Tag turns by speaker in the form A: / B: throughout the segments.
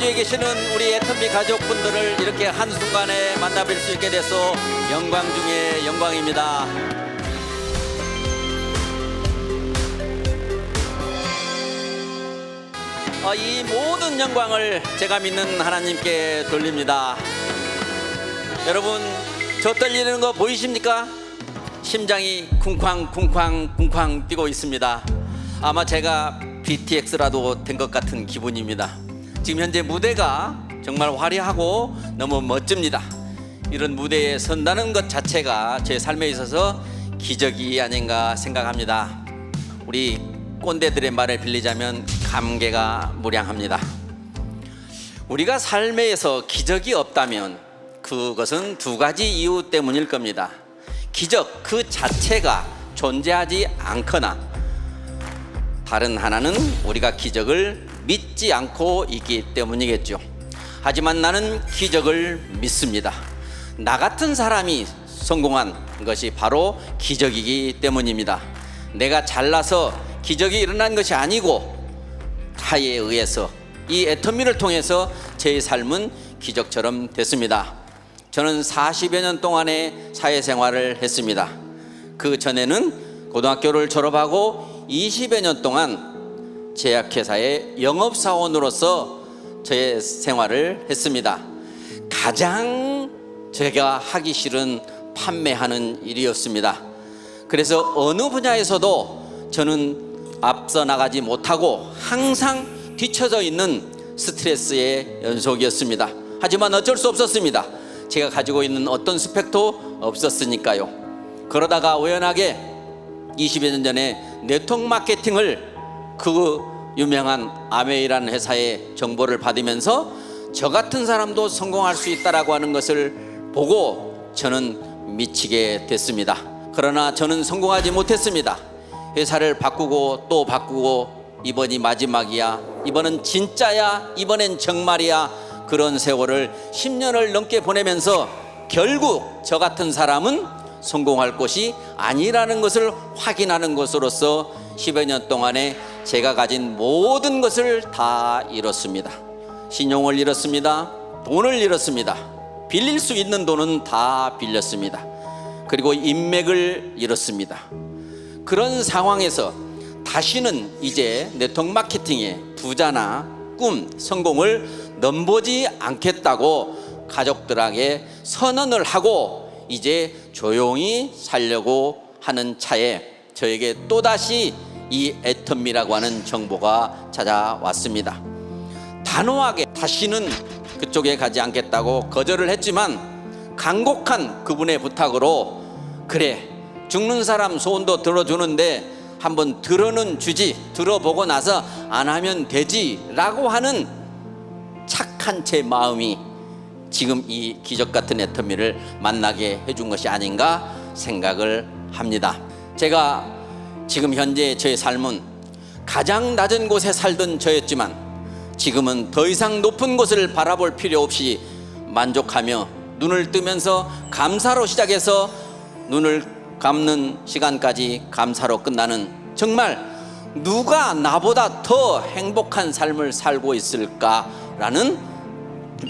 A: 호주에 계시는 우리 애터미 가족분들을 이렇게 한순간에 만나뵐 수 있게 돼서 영광 중에 영광입니다. 이 모든 영광을 제가 믿는 하나님께 돌립니다. 여러분, 저 떨리는 거 보이십니까? 심장이 쿵쾅 뛰고 있습니다. 아마 제가 BTX라도 된 것 같은 기분입니다. 지금 현재 무대가 정말 화려하고 너무 멋집니다. 이런 무대에 선다는 것 자체가 제 삶에 있어서 기적이 아닌가 생각합니다. 우리 꼰대들의 말을 빌리자면 감개가 무량합니다. 우리가 삶에서 기적이 없다면 그것은 두 가지 이유 때문일 겁니다. 기적 그 자체가 존재하지 않거나, 다른 하나는 우리가 기적을 믿지 않고 있기 때문이겠죠. 하지만 나는 기적을 믿습니다. 나 같은 사람이 성공한 것이 바로 기적이기 때문입니다. 내가 잘나서 기적이 일어난 것이 아니고 타에 의해서, 이 애터미를 통해서 제 삶은 기적처럼 됐습니다. 저는 40여 년 동안의 사회생활을 했습니다. 그 전에는 고등학교를 졸업하고 20여 년 동안 제약회사의 영업사원으로서 저의 생활을 했습니다. 가장 제가 하기 싫은 판매하는 일이었습니다. 그래서 어느 분야에서도 저는 앞서 나가지 못하고 항상 뒤처져 있는 스트레스의 연속이었습니다. 하지만 어쩔 수 없었습니다. 제가 가지고 있는 어떤 스펙도 없었으니까요. 그러다가 우연하게 20여 년 전에 네트워크 마케팅을 그 유명한 아메이라는 회사의 정보를 받으면서 저 같은 사람도 성공할 수 있다라고 하는 것을 보고 저는 미치게 됐습니다. 그러나 저는 성공하지 못했습니다. 회사를 바꾸고 또 바꾸고, 이번이 마지막이야, 이번은 진짜야, 이번엔 정말이야, 그런 세월을 10년을 넘게 보내면서 결국 저 같은 사람은 성공할 것이 아니라는 것을 확인하는 것으로서 10여 년 동안에 제가 가진 모든 것을 다 잃었습니다. 신용을 잃었습니다. 돈을 잃었습니다. 빌릴 수 있는 돈은 다 빌렸습니다. 그리고 인맥을 잃었습니다. 그런 상황에서 다시는 이제 네트워크 마케팅의 부자나 꿈, 성공을 넘보지 않겠다고 가족들에게 선언을 하고 이제 조용히 살려고 하는 차에 저에게 또다시 이 애터미라고 하는 정보가 찾아왔습니다. 단호하게 다시는 그쪽에 가지 않겠다고 거절을 했지만 간곡한 그분의 부탁으로, 그래, 죽는 사람 소원도 들어주는데 한번 들어는 주지, 들어보고 나서 안 하면 되지 라고 하는 착한 제 마음이 지금 이 기적 같은 애터미를 만나게 해준 것이 아닌가 생각을 합니다. 제가 지금 현재 저의 삶은 가장 낮은 곳에 살던 저였지만 지금은 더 이상 높은 곳을 바라볼 필요 없이 만족하며 눈을 뜨면서 감사로 시작해서 눈을 감는 시간까지 감사로 끝나는, 정말 누가 나보다 더 행복한 삶을 살고 있을까라는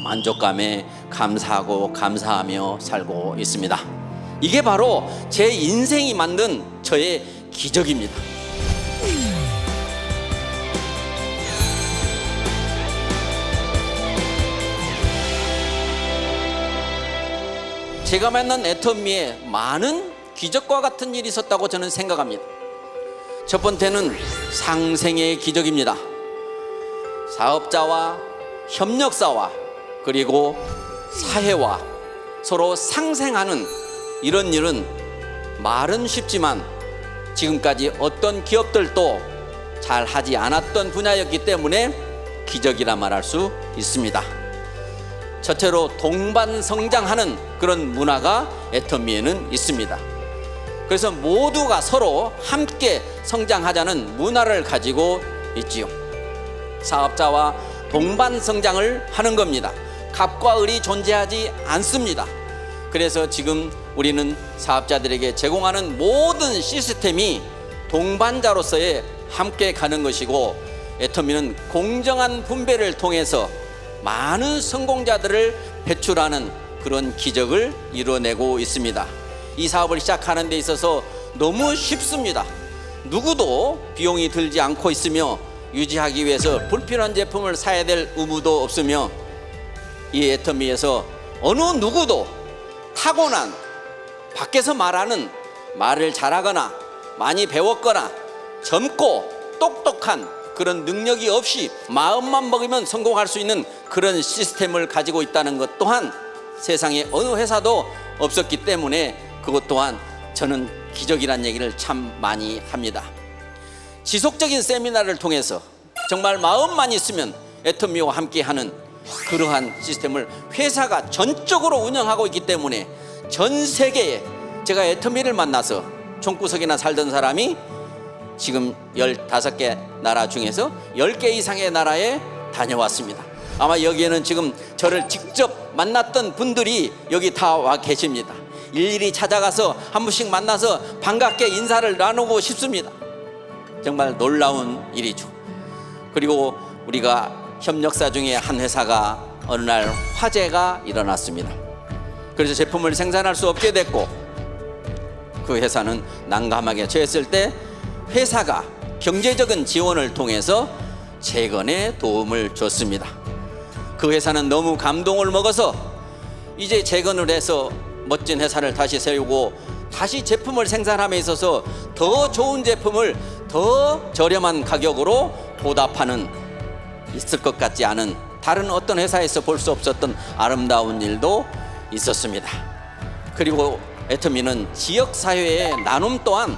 A: 만족감에 감사하고 감사하며 살고 있습니다. 이게 바로 제 인생이 만든 저의 기적입니다. 제가 만난 애터미에 많은 기적과 같은 일이 있었다고 저는 생각합니다. 첫 번째는 상생의 기적입니다. 사업자와 협력사와 그리고 사회와 서로 상생하는 이런 일은 말은 쉽지만 지금까지 어떤 기업들도 잘 하지 않았던 분야였기 때문에 기적이라 말할 수 있습니다. 첫째로 동반성장하는 그런 문화가 애터미에는 있습니다. 그래서 모두가 서로 함께 성장하자는 문화를 가지고 있지요. 사업자와 동반성장을 하는 겁니다. 갑과 을이 존재하지 않습니다. 그래서 지금 우리는 사업자들에게 제공하는 모든 시스템이 동반자로서의 함께 가는 것이고, 애터미는 공정한 분배를 통해서 많은 성공자들을 배출하는 그런 기적을 이뤄내고 있습니다. 이 사업을 시작하는 데 있어서 너무 쉽습니다. 누구도 비용이 들지 않고 있으며 유지하기 위해서 불필요한 제품을 사야 될 의무도 없으며 이 애터미에서 어느 누구도 타고난 밖에서 말하는 말을 잘하거나 많이 배웠거나 젊고 똑똑한 그런 능력이 없이 마음만 먹으면 성공할 수 있는 그런 시스템을 가지고 있다는 것 또한 세상에 어느 회사도 없었기 때문에 그것 또한 저는 기적이라는 얘기를 참 많이 합니다. 지속적인 세미나를 통해서 정말 마음만 있으면 애터미와 함께하는 그러한 시스템을 회사가 전적으로 운영하고 있기 때문에 전 세계에 제가 애터미를 만나서 총구석이나 살던 사람이 지금 15개 나라 중에서 10개 이상의 나라에 다녀왔습니다. 아마 여기에는 지금 저를 직접 만났던 분들이 여기 다 와 계십니다. 일일이 찾아가서 한 분씩 만나서 반갑게 인사를 나누고 싶습니다. 정말 놀라운 일이죠. 그리고 우리가 협력사 중에 한 회사가 어느 날 화재가 일어났습니다. 그래서 제품을 생산할 수 없게 됐고 그 회사는 난감하게 처했을 때 회사가 경제적인 지원을 통해서 재건에 도움을 줬습니다. 그 회사는 너무 감동을 먹어서 이제 재건을 해서 멋진 회사를 다시 세우고 다시 제품을 생산함에 있어서 더 좋은 제품을 더 저렴한 가격으로 보답하는 있을 것 같지 않은 다른 어떤 회사에서 볼 수 없었던 아름다운 일도 있었습니다. 그리고 애터미는 지역사회의 나눔 또한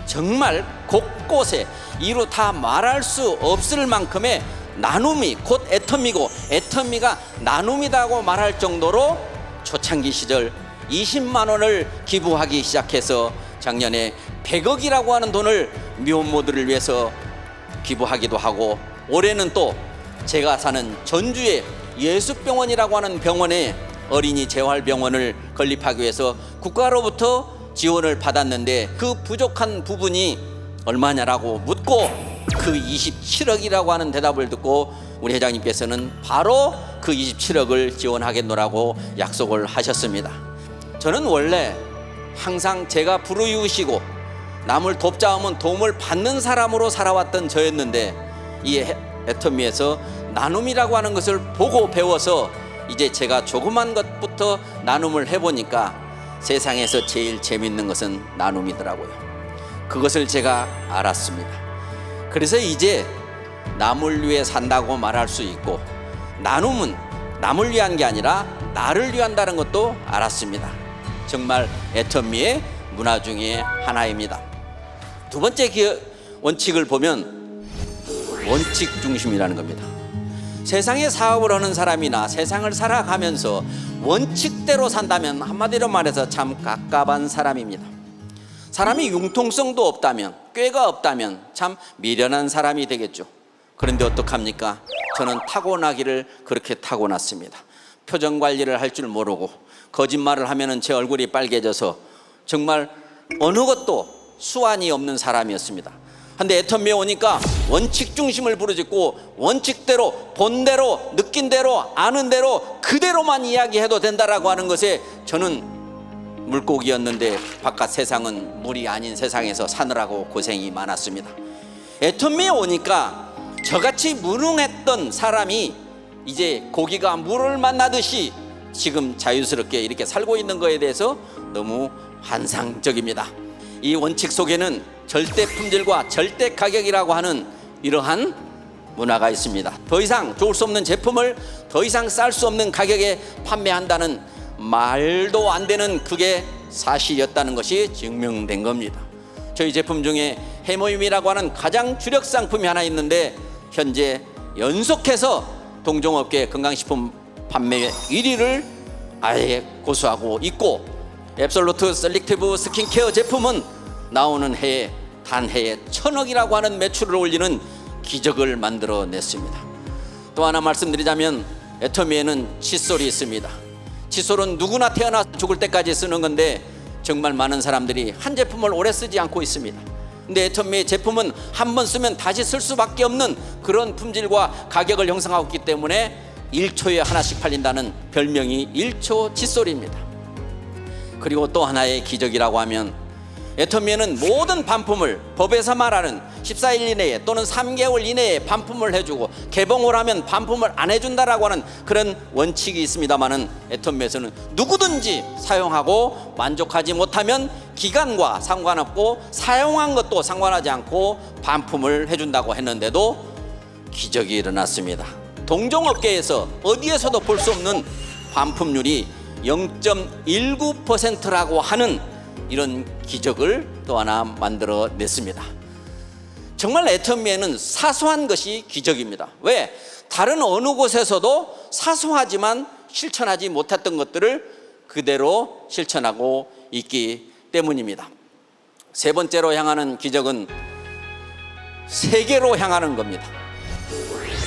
A: 정말 곳곳에 이루 다 말할 수 없을 만큼의 나눔이 곧 애터미고 애터미가 나눔이라고 말할 정도로 초창기 시절 20만 원을 기부하기 시작해서 작년에 100억이라고 하는 돈을 미혼모들을 위해서 기부하기도 하고 올해는 또 제가 사는 전주의 예수병원이라고 하는 병원에 어린이 재활병원을 건립하기 위해서 국가로부터 지원을 받았는데 그 부족한 부분이 얼마냐라고 묻고 그 27억이라고 하는 대답을 듣고 우리 회장님께서는 바로 그 27억을 지원하겠노라고 약속을 하셨습니다. 저는 원래 항상 제가 불우이웃이고 남을 돕자 하면 도움을 받는 사람으로 살아왔던 저였는데 이 애터미에서 나눔이라고 하는 것을 보고 배워서 이제 제가 조그만 것부터 나눔을 해보니까 세상에서 제일 재밌는 것은 나눔이더라고요. 그것을 제가 알았습니다. 그래서 이제 남을 위해 산다고 말할 수 있고 나눔은 남을 위한 게 아니라 나를 위한다는 것도 알았습니다. 정말 애터미의 문화 중에 하나입니다. 두 번째 원칙을 보면 원칙 중심이라는 겁니다. 세상에 사업을 하는 사람이나 세상을 살아가면서 원칙대로 산다면 한마디로 말해서 참 갑갑한 사람입니다. 사람이 융통성도 없다면 꾀가 없다면 참 미련한 사람이 되겠죠. 그런데 어떡합니까? 저는 타고나기를 그렇게 타고났습니다. 표정 관리를 할 줄 모르고 거짓말을 하면 제 얼굴이 빨개져서 정말 어느 것도 수완이 없는 사람이었습니다. 근데 애터미에 오니까 원칙 중심을 부르짖고 원칙대로 본대로 느낀 대로 아는 대로 그대로만 이야기해도 된다라고 하는 것에 저는 물고기였는데 바깥 세상은 물이 아닌 세상에서 사느라고 고생이 많았습니다. 애터미에 오니까 저같이 무능했던 사람이 이제 고기가 물을 만나듯이 지금 자유스럽게 이렇게 살고 있는 것에 대해서 너무 환상적입니다. 이 원칙 속에는 절대 품질과 절대 가격이라고 하는 이러한 문화가 있습니다. 더 이상 좋을 수 없는 제품을 더 이상 쌀 수 없는 가격에 판매한다는 말도 안 되는 그게 사실이었다는 것이 증명된 겁니다. 저희 제품 중에 해모임이라고 하는 가장 주력 상품이 하나 있는데 현재 연속해서 동종업계 건강식품 판매 1위를 아예 고수하고 있고 앱솔루트 셀렉티브 스킨케어 제품은 나오는 해에 단 해에 1000억이라고 하는 매출을 올리는 기적을 만들어냈습니다. 또 하나 말씀드리자면 애터미에는 칫솔이 있습니다. 칫솔은 누구나 태어나 죽을 때까지 쓰는 건데 정말 많은 사람들이 한 제품을 오래 쓰지 않고 있습니다. 근데 애터미의 제품은 한 번 쓰면 다시 쓸 수밖에 없는 그런 품질과 가격을 형성하고 있기 때문에 1초에 하나씩 팔린다는 별명이 1초 칫솔입니다. 그리고 또 하나의 기적이라고 하면 애터미에는 모든 반품을 법에서 말하는 14일 이내에 또는 3개월 이내에 반품을 해주고 개봉을 하면 반품을 안 해준다라고 하는 그런 원칙이 있습니다만은 애터미에서는 누구든지 사용하고 만족하지 못하면 기간과 상관없고 사용한 것도 상관하지 않고 반품을 해준다고 했는데도 기적이 일어났습니다. 동종업계에서 어디에서도 볼 수 없는 반품률이 0.19%라고 하는 이런 기적을 또 하나 만들어냈습니다. 정말 애터미에는 사소한 것이 기적입니다. 왜? 다른 어느 곳에서도 사소하지만 실천하지 못했던 것들을 그대로 실천하고 있기 때문입니다. 세 번째로 향하는 기적은 세계로 향하는 겁니다.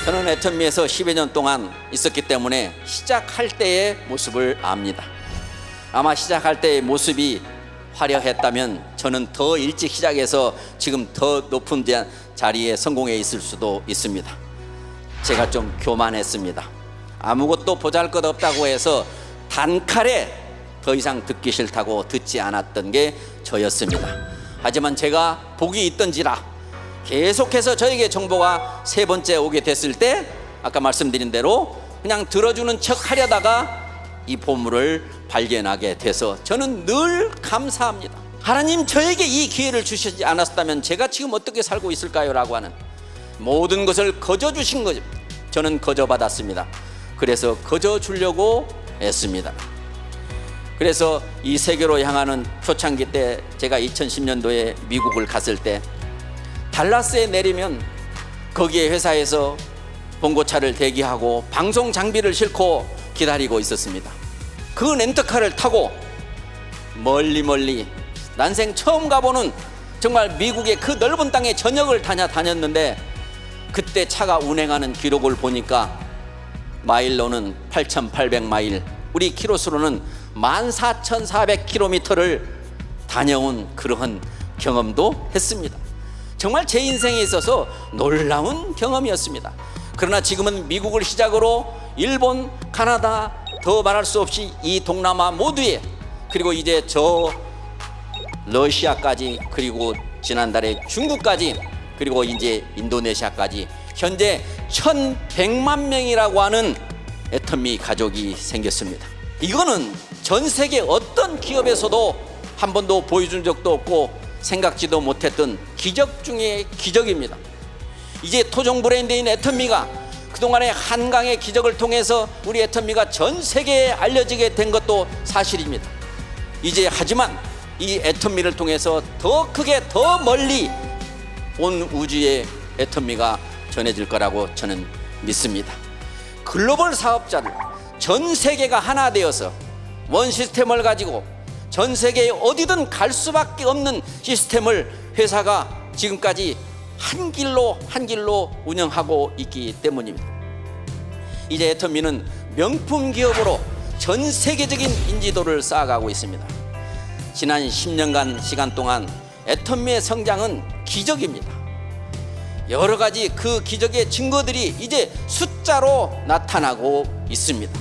A: 저는 애터미에서 10여 년 동안 있었기 때문에 시작할 때의 모습을 압니다. 아마 시작할 때의 모습이 화려했다면 저는 더 일찍 시작해서 지금 더 높은 자리에 성공해 있을 수도 있습니다. 제가 좀 교만했습니다. 아무것도 보잘것없다고 해서 단칼에 더 이상 듣기 싫다고 듣지 않았던 게 저였습니다. 하지만 제가 복이 있던지라 계속해서 저에게 정보가 세 번째 오게 됐을 때 아까 말씀드린 대로 그냥 들어주는 척 하려다가 이 보물을 발견하게 돼서 저는 늘 감사합니다. 하나님, 저에게 이 기회를 주시지 않았다면 제가 지금 어떻게 살고 있을까요? 라고 하는 모든 것을 거저 주신 거죠. 저는 거저 받았습니다. 그래서 거저 주려고 했습니다. 그래서 이 세계로 향하는 초창기 때 제가 2010년도에 미국을 갔을 때 달라스에 내리면 거기에 회사에서 봉고차를 대기하고 방송 장비를 싣고 기다리고 있었습니다. 그 렌터카를 타고 멀리 난생 처음 가보는 정말 미국의 그 넓은 땅에 전역을 다녔는데 그때 차가 운행하는 기록을 보니까 마일로는 8,800마일, 우리 키로수로는 14,400km를 다녀온 그러한 경험도 했습니다. 정말 제 인생에 있어서 놀라운 경험이었습니다. 그러나 지금은 미국을 시작으로 일본, 카나다, 더 말할 수 없이 이 동남아 모두에, 그리고 이제 저 러시아까지, 그리고 지난달에 중국까지, 그리고 이제 인도네시아까지 현재 1,100만 명이라고 하는 애터미 가족이 생겼습니다. 이거는 전 세계 어떤 기업에서도 한 번도 보여준 적도 없고 생각지도 못했던 기적 중의 기적입니다. 이제 토종 브랜드인 애터미가 그동안의 한강의 기적을 통해서 우리 애터미가 전 세계에 알려지게 된 것도 사실입니다. 이제 하지만 이 애터미를 통해서 더 크게 더 멀리 온 우주에 애터미가 전해질 거라고 저는 믿습니다. 글로벌 사업자를 전 세계가 하나 되어서 원 시스템을 가지고 전 세계에 어디든 갈 수밖에 없는 시스템을 회사가 지금까지 한 길로 운영하고 있기 때문입니다. 이제 애터미는 명품 기업으로 전 세계적인 인지도를 쌓아가고 있습니다. 지난 10년간 시간 동안 애터미의 성장은 기적입니다. 여러 가지 그 기적의 증거들이 이제 숫자로 나타나고 있습니다.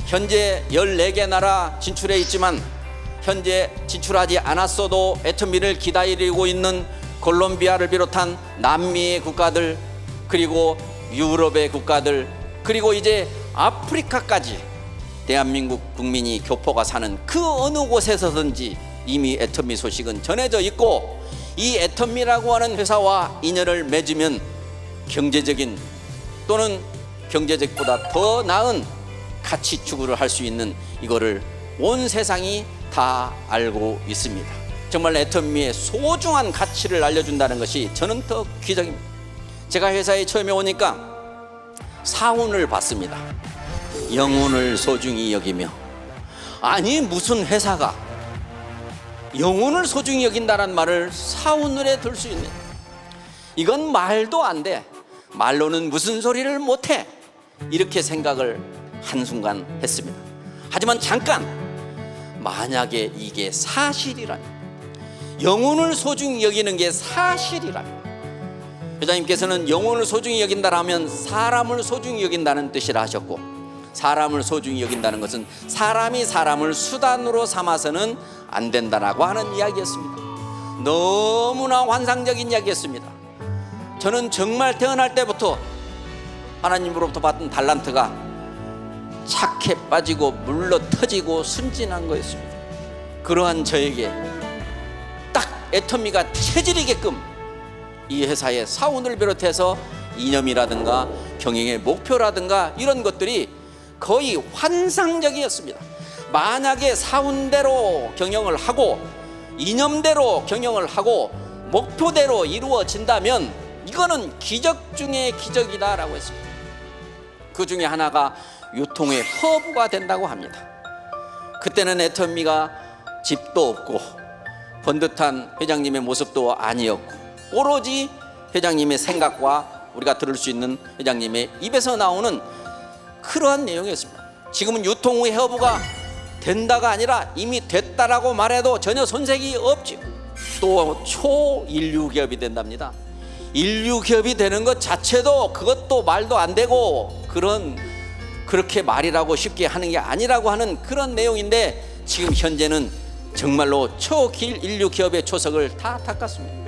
A: 현재 14개 나라 진출해 있지만 현재 진출하지 않았어도 애터미를 기다리고 있는 콜롬비아를 비롯한 남미의 국가들, 그리고 유럽의 국가들, 그리고 이제 아프리카까지 대한민국 국민이 교포가 사는 그 어느 곳에서든지 이미 애터미 소식은 전해져 있고, 이 애터미라고 하는 회사와 인연을 맺으면 경제적인 또는 경제적보다 더 나은 가치 추구를 할 수 있는 이거를 온 세상이 다 알고 있습니다. 정말 애터미의 소중한 가치를 알려준다는 것이 저는 더 기적입니다. 제가 회사에 처음에 오니까 사훈을 받습니다. 영혼을 소중히 여기며. 아니, 무슨 회사가 영혼을 소중히 여긴다는 말을 사훈을에 들 수 있는, 이건 말도 안 돼. 말로는 무슨 소리를 못해. 이렇게 생각을 한순간 했습니다. 하지만 잠깐, 만약에 이게 사실이라면, 영혼을 소중히 여기는 게 사실이라면, 회장님께서는 영혼을 소중히 여긴다라면 사람을 소중히 여긴다는 뜻이라 하셨고, 사람을 소중히 여긴다는 것은 사람이 사람을 수단으로 삼아서는 안 된다라고 하는 이야기였습니다. 너무나 환상적인 이야기였습니다. 저는 정말 태어날 때부터 하나님으로부터 받은 달란트가 착해 빠지고 물러 터지고 순진한 거였습니다. 그러한 저에게 딱 애터미가 체질이게끔 이 회사의 사원을 비롯해서 이념이라든가 경영의 목표라든가 이런 것들이 거의 환상적이었습니다. 만약에 사원대로 경영을 하고 이념대로 경영을 하고 목표대로 이루어진다면 이거는 기적 중의 기적이다라고 했습니다. 그 중에 하나가 유통의 허브가 된다고 합니다. 그때는 애터미가 집도 없고 번듯한 회장님의 모습도 아니었고, 오로지 회장님의 생각과 우리가 들을 수 있는 회장님의 입에서 나오는 그러한 내용이었습니다. 지금은 유통의 허브가 된다가 아니라 이미 됐다라고 말해도 전혀 손색이 없죠. 또 초인류 기업이 된답니다. 인류 기업이 되는 것 자체도 그것도 말도 안 되고 그렇게 말이라고 쉽게 하는 게 아니라고 하는 그런 내용인데, 지금 현재는 정말로 초인류 기업의 초석을 다 닦았습니다.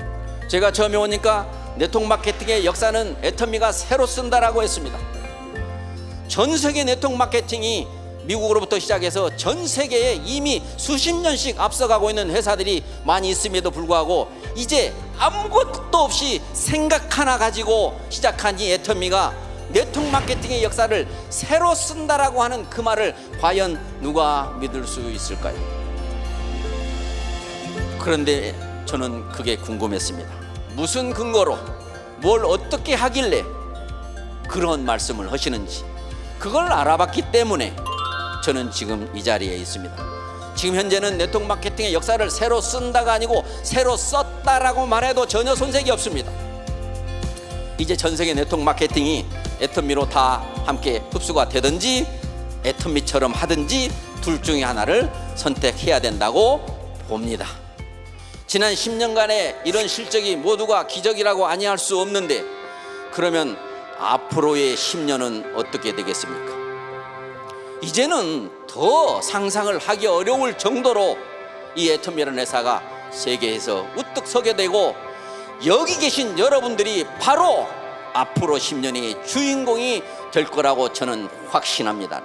A: 제가 처음에 오니까 네트워크 마케팅의 역사는 애터미가 새로 쓴다라고 했습니다. 전 세계 네트워크 마케팅이 미국으로부터 시작해서 전 세계에 이미 수십 년씩 앞서가고 있는 회사들이 많이 있음에도 불구하고 이제 아무것도 없이 생각 하나 가지고 시작한 이 애터미가 네트워크 마케팅의 역사를 새로 쓴다라고 하는 그 말을 과연 누가 믿을 수 있을까요? 그런데 저는 그게 궁금했습니다. 무슨 근거로 뭘 어떻게 하길래 그런 말씀을 하시는지 그걸 알아봤기 때문에 저는 지금 이 자리에 있습니다. 지금 현재는 네트워크 마케팅의 역사를 새로 쓴다가 아니고 새로 썼다라고 말해도 전혀 손색이 없습니다. 이제 전 세계 네트워크 마케팅이 애터미로 다 함께 흡수가 되든지 애터미처럼 하든지 둘 중에 하나를 선택해야 된다고 봅니다. 지난 10년간의 이런 실적이 모두가 기적이라고 아니할 수 없는데, 그러면 앞으로의 10년은 어떻게 되겠습니까? 이제는 더 상상을 하기 어려울 정도로 이 애터미라는 회사가 세계에서 우뚝 서게 되고, 여기 계신 여러분들이 바로 앞으로 10년의 주인공이 될 거라고 저는 확신합니다.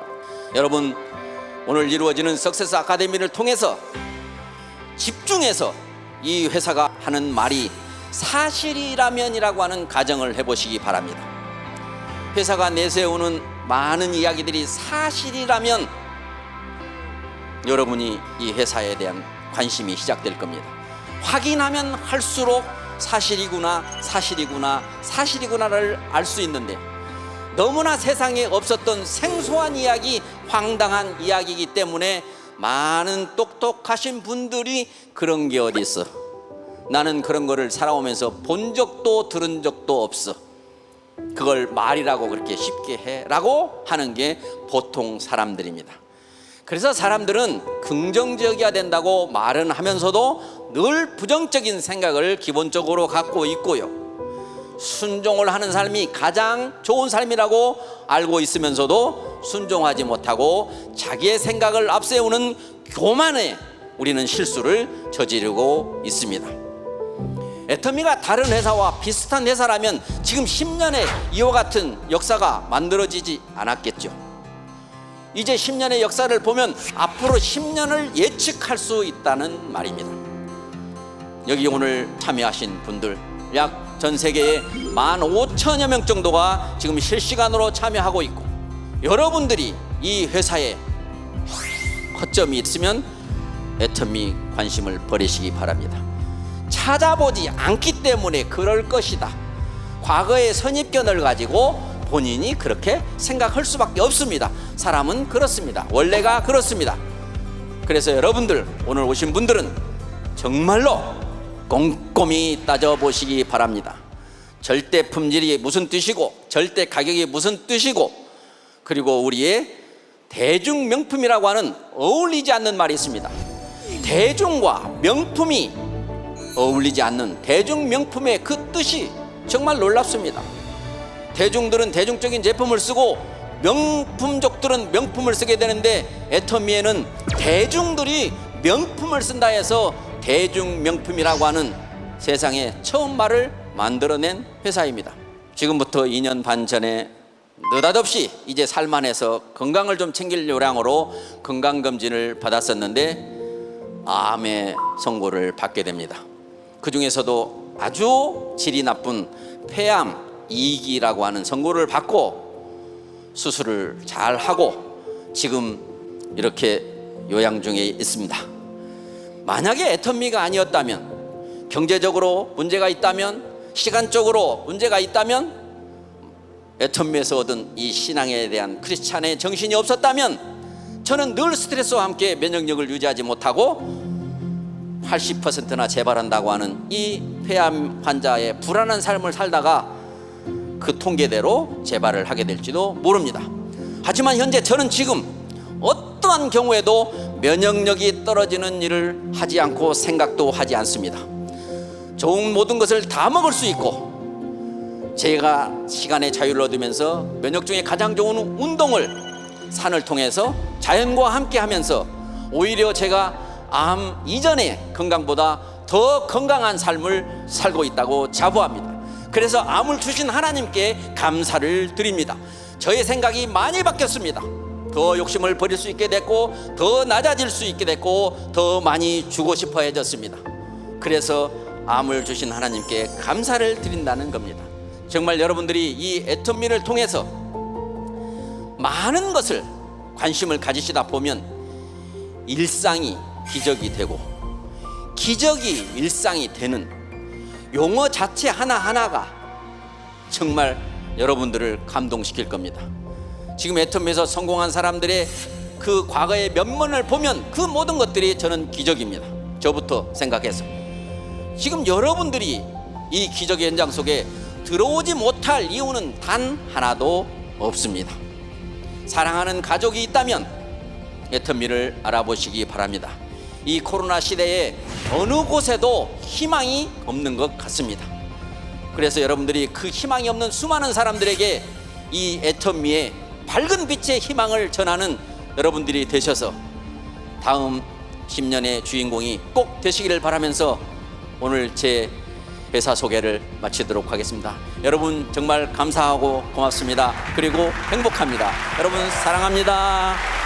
A: 여러분, 오늘 이루어지는 석세스 아카데미를 통해서 집중해서 이 회사가 하는 말이 사실이라면이라고 하는 가정을 해보시기 바랍니다. 회사가 내세우는 많은 이야기들이 사실이라면 여러분이 이 회사에 대한 관심이 시작될 겁니다. 확인하면 할수록 사실이구나, 사실이구나, 사실이구나를 알 수 있는데, 너무나 세상에 없었던 생소한 이야기, 황당한 이야기이기 때문에 많은 똑똑하신 분들이 그런 게 어디 있어, 나는 그런 거를 살아오면서 본 적도 들은 적도 없어, 그걸 말이라고 그렇게 쉽게 해 라고 하는 게 보통 사람들입니다. 그래서 사람들은 긍정적이어야 된다고 말은 하면서도 늘 부정적인 생각을 기본적으로 갖고 있고요, 순종을 하는 삶이 가장 좋은 삶이라고 알고 있으면서도 순종하지 못하고 자기의 생각을 앞세우는 교만에 우리는 실수를 저지르고 있습니다. 애터미가 다른 회사와 비슷한 회사라면 지금 10년의 이와 같은 역사가 만들어지지 않았겠죠. 이제 10년의 역사를 보면 앞으로 10년을 예측할 수 있다는 말입니다. 여기 오늘 참여하신 분들 약 전 세계에 15,000여 명 정도가 지금 실시간으로 참여하고 있고, 여러분들이 이 회사에 허점이 있으면 애터미 관심을 버리시기 바랍니다. 찾아보지 않기 때문에 그럴 것이다, 과거의 선입견을 가지고 본인이 그렇게 생각할 수밖에 없습니다. 사람은 그렇습니다. 원래가 그렇습니다. 그래서 여러분들, 오늘 오신 분들은 정말로 꼼꼼히 따져보시기 바랍니다. 절대 품질이 무슨 뜻이고 절대 가격이 무슨 뜻이고, 그리고 우리의 대중 명품이라고 하는 어울리지 않는 말이 있습니다. 대중과 명품이 어울리지 않는 대중 명품의 그 뜻이 정말 놀랍습니다. 대중들은 대중적인 제품을 쓰고 명품족들은 명품을 쓰게 되는데 애터미에는 대중들이 명품을 쓴다 해서 대중명품이라고 하는 세상에 처음 말을 만들어낸 회사입니다. 지금부터 2년 반 전에 느닷없이 이제 살만해서 건강을 좀 챙길 요량으로 건강검진을 받았었는데 암의 선고를 받게 됩니다. 그 중에서도 아주 질이 나쁜 폐암 2기라고 하는 선고를 받고 수술을 잘 하고 지금 이렇게 요양 중에 있습니다. 만약에 애터미가 아니었다면, 경제적으로 문제가 있다면, 시간적으로 문제가 있다면, 애터미에서 얻은 이 신앙에 대한 크리스찬의 정신이 없었다면 저는 늘 스트레스와 함께 면역력을 유지하지 못하고 80%나 재발한다고 하는 이 폐암 환자의 불안한 삶을 살다가 그 통계대로 재발을 하게 될지도 모릅니다. 하지만 현재 저는 지금 어떠한 경우에도 면역력이 떨어지는 일을 하지 않고 생각도 하지 않습니다. 좋은 모든 것을 다 먹을 수 있고 제가 시간의 자유를 얻으면서 면역 중에 가장 좋은 운동을 산을 통해서 자연과 함께 하면서 오히려 제가 암 이전의 건강보다 더 건강한 삶을 살고 있다고 자부합니다. 그래서 암을 주신 하나님께 감사를 드립니다. 저의 생각이 많이 바뀌었습니다. 더 욕심을 버릴 수 있게 됐고 더 낮아질 수 있게 됐고 더 많이 주고 싶어 해졌습니다. 그래서 암을 주신 하나님께 감사를 드린다는 겁니다. 정말 여러분들이 이 애터미를 통해서 많은 것을 관심을 가지시다 보면 일상이 기적이 되고 기적이 일상이 되는 용어 자체 하나하나가 정말 여러분들을 감동시킬 겁니다. 지금 애터미에서 성공한 사람들의 그 과거의 면면을 보면 그 모든 것들이 저는 기적입니다. 저부터 생각해서 지금 여러분들이 이 기적의 현장 속에 들어오지 못할 이유는 단 하나도 없습니다. 사랑하는 가족이 있다면 애터미를 알아보시기 바랍니다. 이 코로나 시대에 어느 곳에도 희망이 없는 것 같습니다. 그래서 여러분들이 그 희망이 없는 수많은 사람들에게 이 애터미의 밝은 빛의 희망을 전하는 여러분들이 되셔서 다음 10년의 주인공이 꼭 되시기를 바라면서 오늘 제 회사 소개를 마치도록 하겠습니다. 여러분 정말 감사하고 고맙습니다. 그리고 행복합니다. 여러분 사랑합니다.